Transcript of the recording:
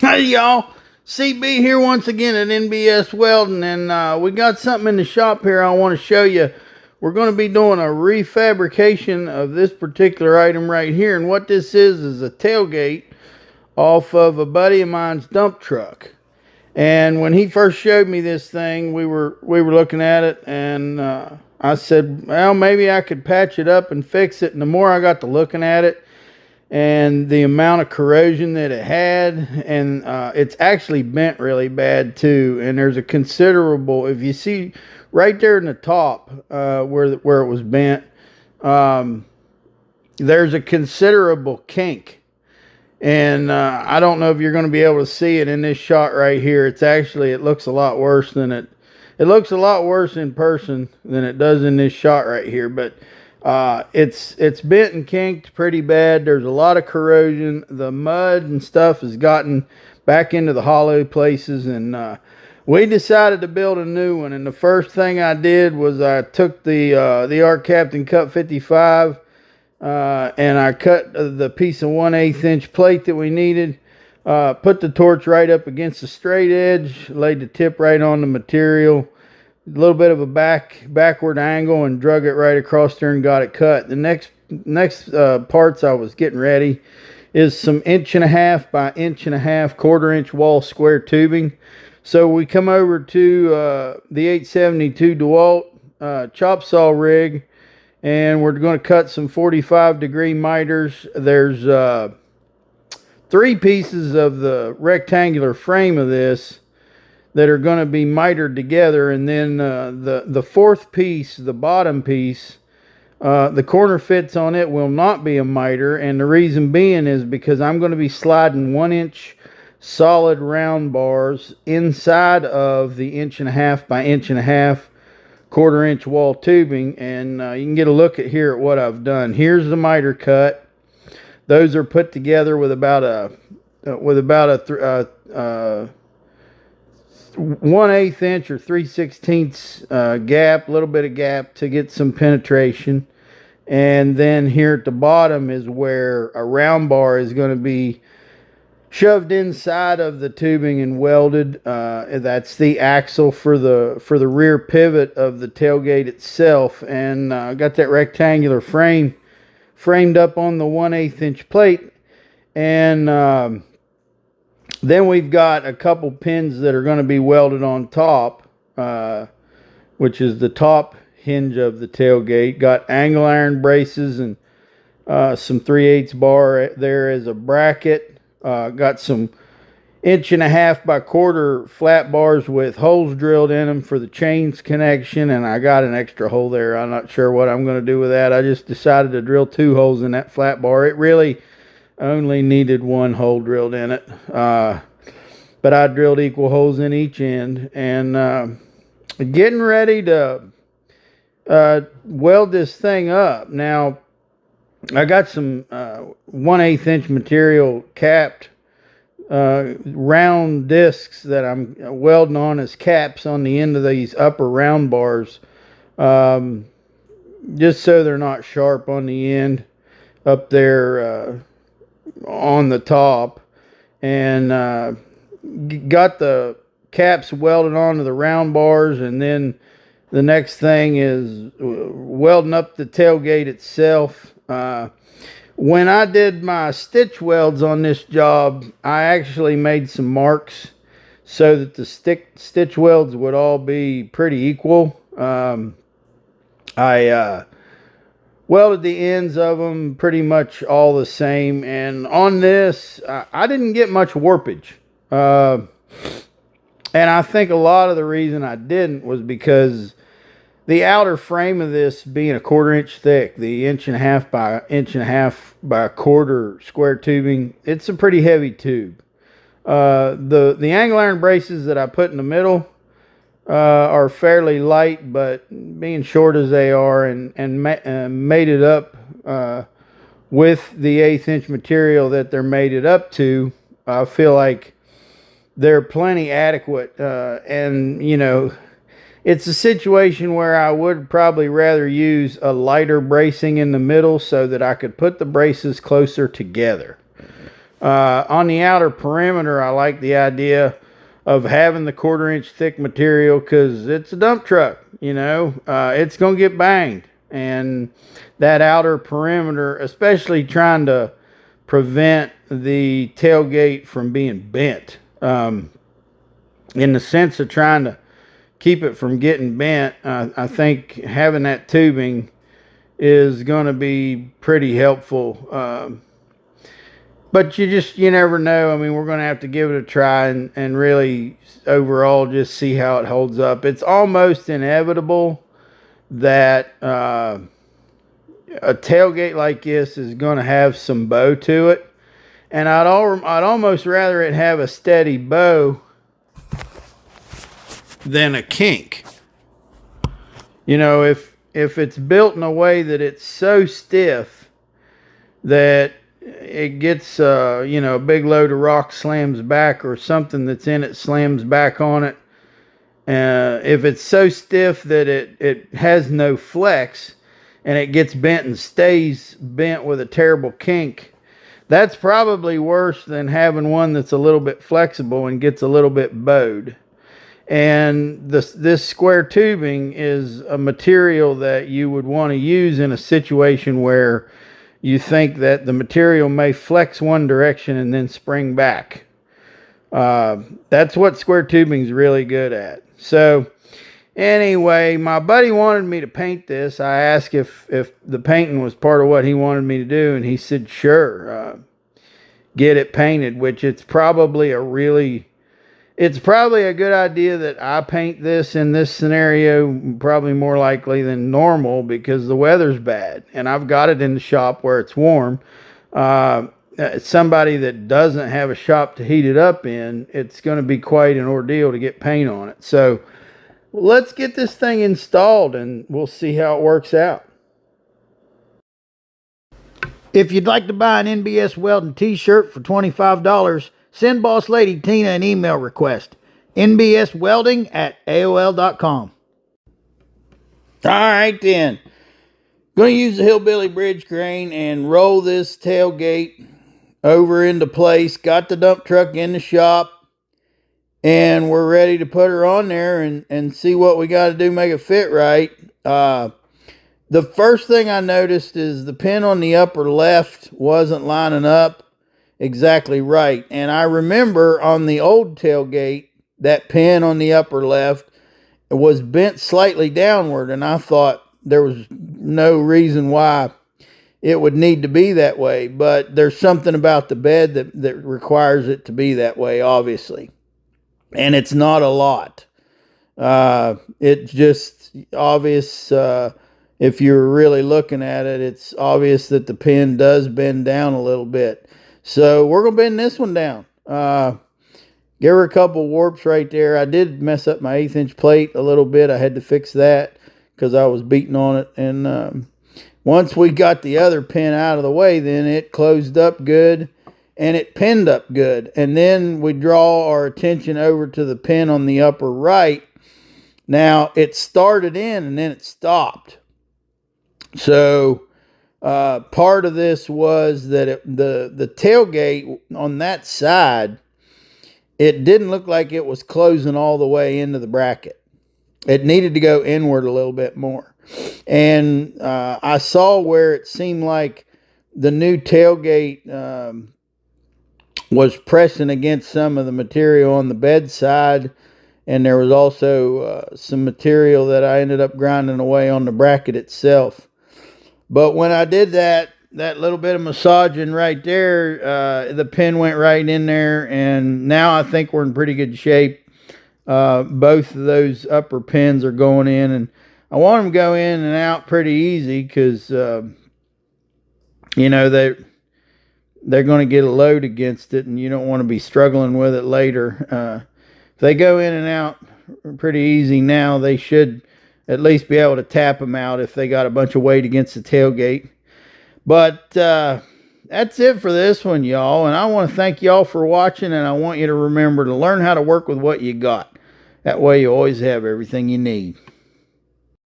Hey y'all, CB here once again at NBS Welding, and we got something in the shop here I want to show you. We're going to be doing a refabrication of this particular item right here, and what this is a tailgate off of a buddy of mine's dump truck. And when he first showed me this thing, we were looking at it, and I said, well, maybe I could patch it up and fix it. And the more I got to looking at it, and the amount of corrosion that it had, and it's actually bent really bad too, and there's a considerable, if you see right there in the top where it was bent, there's a considerable kink, and I don't know if you're going to be able to see it in this shot right here. It looks a lot worse than it looks a lot worse in person than it does in this shot right here, but it's bent and kinked pretty bad. There's a lot of corrosion. The mud and stuff has gotten back into the hollow places, and we decided to build a new one. And the first thing I did was I took the Arc Captain Cut 55 and I cut the piece of 1/8 inch plate that we needed, put the torch right up against the straight edge, laid the tip right on the material, a little bit of a backward angle, and drug it right across there and got it cut. The next parts I was getting ready is some 1.5 by 1.5 1/4 inch wall square tubing. So we come over to the 872 DeWalt chop saw rig, and we're going to cut some 45-degree miters. There's 3 pieces of the rectangular frame of this that are going to be mitered together, and then the fourth piece, the bottom piece, the corner fits on it will not be a miter, and the reason being is because I'm going to be sliding 1-inch solid round bars inside of the 1.5 by 1.5 1/4 inch wall tubing, and you can get a look at here at what I've done. Here's the miter cut. Those are put together with about a 1/8 inch or 3/16 gap, a little bit of gap to get some penetration. And then here at the bottom is where a round bar is going to be shoved inside of the tubing and welded. That's the axle for the rear pivot of the tailgate itself. And I got that rectangular frame framed up on the 1/8 inch plate, and then we've got a couple pins that are going to be welded on top, which is the top hinge of the tailgate. Got angle iron braces and some 3/8 bar there as a bracket. Got some 1.5 by 1/4 flat bars with holes drilled in them for the chains connection, and I got an extra hole there. I'm not sure what I'm going to do with that. I just decided to drill 2 holes in that flat bar. It really only needed 1 hole drilled in it, but I drilled equal holes in each end, and getting ready to weld this thing up. Now I got some 1/8 inch material capped round discs that I'm welding on as caps on the end of these upper round bars, just so they're not sharp on the end up there on the top. And got the caps welded onto the round bars, and then the next thing is welding up the tailgate itself. When I did my stitch welds on this job, I actually made some marks so that the stitch welds would all be pretty equal. I welded the ends of them pretty much all the same, and on this I didn't get much warpage, and I think a lot of the reason I didn't was because the outer frame of this being a 1/4 inch thick, the 1.5 by 1.5 by 1/4 square tubing, it's a pretty heavy tube. The angle iron braces that I put in the middle are fairly light, but being short as they are, and made it up with the 1/8 inch material that they're made it up to, I feel like they're plenty adequate. And you know, it's a situation where I would probably rather use a lighter bracing in the middle so that I could put the braces closer together. On the outer perimeter, I like the idea of having the 1/4 inch thick material because it's a dump truck, you know. It's going to get banged. And that outer perimeter, especially trying to prevent the tailgate from being bent, in the sense of trying to keep it from getting bent, I think having that tubing is going to be pretty helpful. But you never know. I mean, we're going to have to give it a try and really overall just see how it holds up. It's almost inevitable that a tailgate like this is going to have some bow to it. And I'd almost rather it have a steady bow than a kink. You know, if it's built in a way that it's so stiff that it gets, a big load of rock slams back, or something that's in it slams back on it. If it's so stiff that it has no flex and it gets bent and stays bent with a terrible kink, that's probably worse than having one that's a little bit flexible and gets a little bit bowed. And this square tubing is a material that you would want to use in a situation where you think that the material may flex one direction and then spring back. That's what square tubing is really good at. So anyway, my buddy wanted me to paint this. I asked if the painting was part of what he wanted me to do, and he said, sure, get it painted, which it's probably a good idea that I paint this in this scenario, probably more likely than normal, because the weather's bad and I've got it in the shop where it's warm. Somebody that doesn't have a shop to heat it up in, it's going to be quite an ordeal to get paint on it. So let's get this thing installed and we'll see how it works out. If you'd like to buy an NBS Welding t-shirt for $25, send Boss Lady Tina an email request. nbswelding@aol.com. All right then. Going to use the Hillbilly Bridge crane and roll this tailgate over into place. Got the dump truck in the shop. And we're ready to put her on there and see what we got to do, make it fit right. The first thing I noticed is the pin on the upper left wasn't lining up exactly right. And I remember on the old tailgate, that pin on the upper left was bent slightly downward, and I thought there was no reason why it would need to be that way. But there's something about the bed that requires it to be that way, obviously. And it's not a lot. It's just obvious. If you're really looking at it, it's obvious that the pin does bend down a little bit. So we're going to bend this one down. Give her a couple warps right there. I did mess up my 1/8 inch plate a little bit. I had to fix that because I was beating on it. And once we got the other pin out of the way, then it closed up good and it pinned up good. And then we draw our attention over to the pin on the upper right. Now it started in and then it stopped. So part of this was that the tailgate on that side, it didn't look like it was closing all the way into the bracket. It needed to go inward a little bit more. And I saw where it seemed like the new tailgate was pressing against some of the material on the bed side. And there was also some material that I ended up grinding away on the bracket itself. But when I did that little bit of massaging right there, the pin went right in there, and now I think we're in pretty good shape. Both of those upper pins are going in, and I want them to go in and out pretty easy because, they're going to get a load against it, and you don't want to be struggling with it later. If they go in and out pretty easy now, they should at least be able to tap them out if they got a bunch of weight against the tailgate. But that's it for this one, y'all. And I want to thank y'all for watching, and I want you to remember to learn how to work with what you got. That way you always have everything you need.